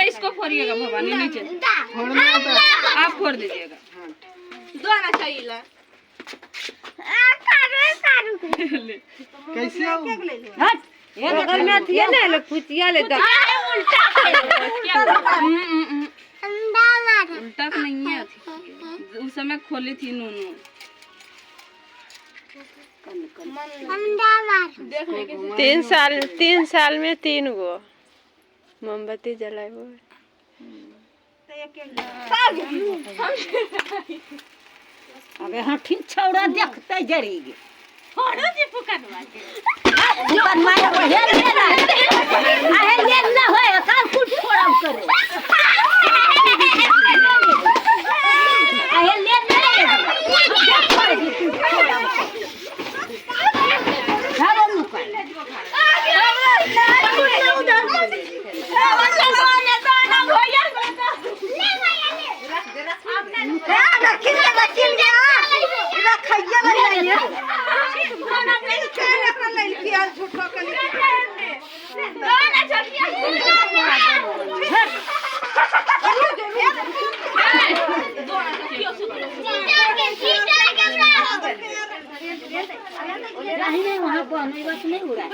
इसको फोड़िएगा भवानी नीचे आप फोड़ दीजिएगा। दो आना चाहिए ला कैसे हो ये बगल में थी ना ले फुचिया ले दा उल्टा तो नहीं है उस समय खोली थी नूनू 3 साल में 3 गो मोमबत्ती जलाए हुए। अबे हाँ ठीक छौड़ा देखते जरेगी फोड़ो जी पुकनवा के दुकान मारे बढ़े ले ना आहे ले ना होए काल कुछ छोड़ाम करे आहे ले ना हारो मुका वहाँ बने बस नहीं उड़ा